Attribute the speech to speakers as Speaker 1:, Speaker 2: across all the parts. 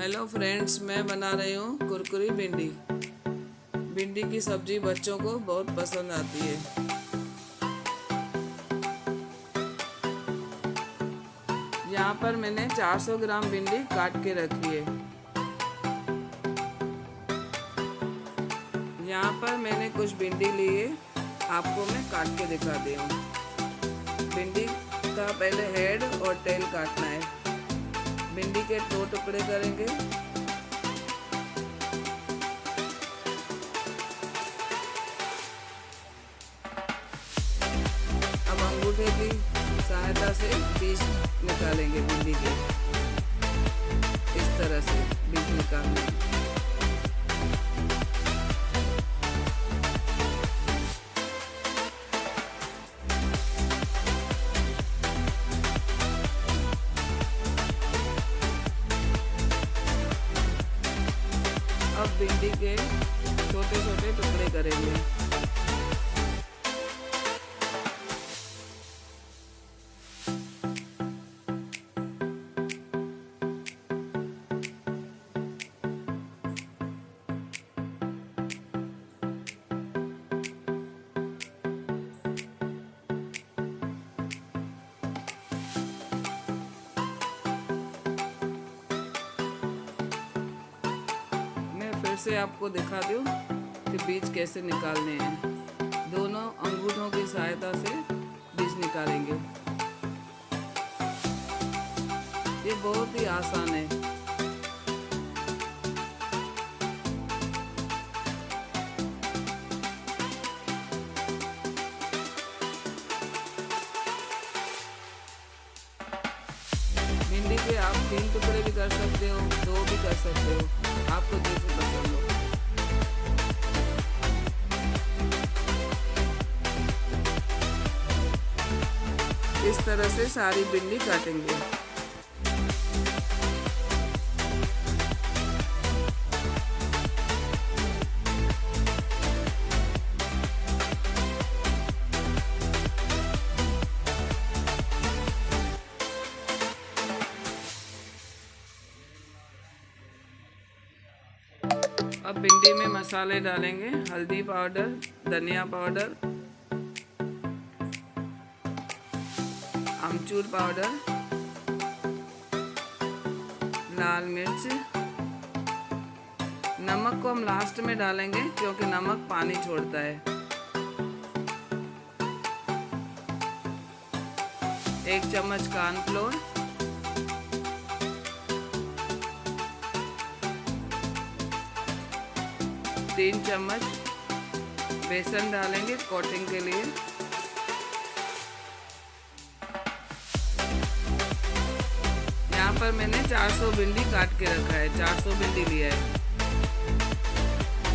Speaker 1: Hello friends, मैं बना रही हूँ कुरकुरी भिंडी। भिंडी की सब्जी बच्चों को बहुत पसंद आती है। यहाँ पर मैंने 400 ग्राम भिंडी काट के रखी है। यहाँ पर मैंने कुछ भिंडी ली है, आपको मैं काट के दिखा दी हूँ। भिंडी का पहले हेड और टेल काटना है। भिंडी के 2 टुकड़े करेंगे। अब अंगूठे की सहायता से बीज निकालेंगे भिंडी के। इस तरह से बीज निकालना है। अब भिंडी के छोटे छोटे टुकड़े करेंगे। फिर से आपको दिखा दूं कि बीज कैसे निकालने हैं। दोनों अंगूठों की सहायता से बीज निकालेंगे। ये बहुत ही आसान है। भिंडी के आप 3 टुकड़े भी कर सकते हो, 2 भी कर सकते हो, आपको जैसे पसंद हो। इस तरह से सारी भिंडी काटेंगे। अब भिंडी में मसाले डालेंगे। हल्दी पाउडर, धनिया पाउडर, अमचूर पाउडर, लाल मिर्च। नमक को हम लास्ट में डालेंगे क्योंकि नमक पानी छोड़ता है। 1 चम्मच कॉर्नफ्लोर, 3 चम्मच बेसन डालेंगे कोटिंग के लिए। यहाँ पर मैंने 400 भिंडी काट के रखा है, 400 भिंडी लिया है।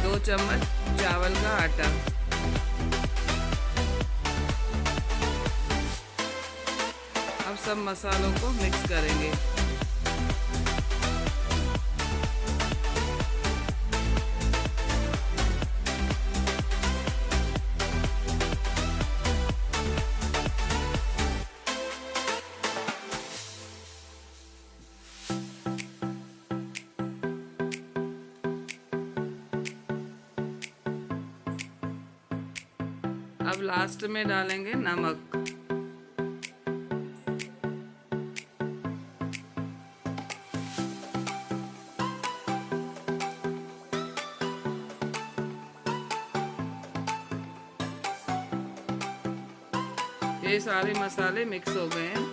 Speaker 1: 2 चम्मच चावल का आटा, अब सब मसालों को मिक्स करेंगे। अब लास्ट में डालेंगे नमक। ये सारे मसाले मिक्स हो गए हैं।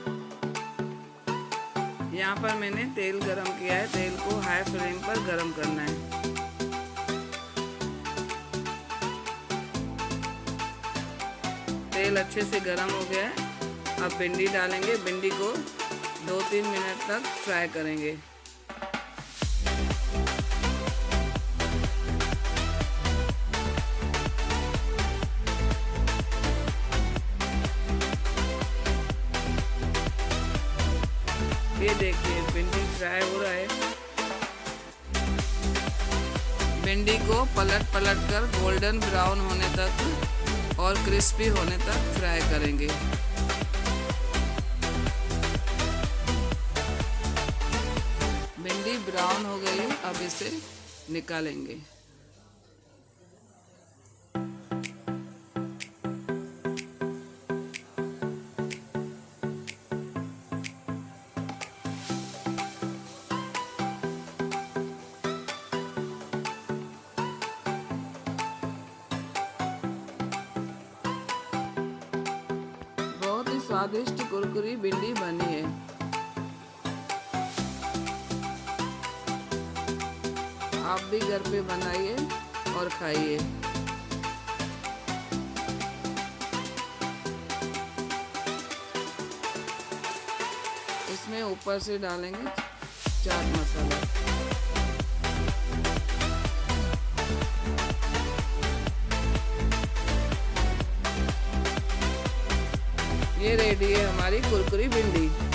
Speaker 1: यहाँ पर मैंने तेल गरम किया है। तेल को हाई फ्लेम पर गरम करना है। तेल अच्छे से गरम हो गया है। अब भिंडी डालेंगे। भिंडी को 2-3 मिनट तक फ्राई करेंगे। ये देखिए भिंडी फ्राई हो रहा है। भिंडी को पलट पलट कर गोल्डन ब्राउन होने तक और क्रिस्पी होने तक फ्राई करेंगे। भिंडी ब्राउन हो गई है, अब इसे निकालेंगे। बहुत ही स्वादिष्ट कुरकुरी भिंडी बनी है। आप भी घर पे बनाइए और खाइए। इसमें ऊपर से डालेंगे चाट मसाला। ये रेडी है हमारी कुरकुरी भिंडी।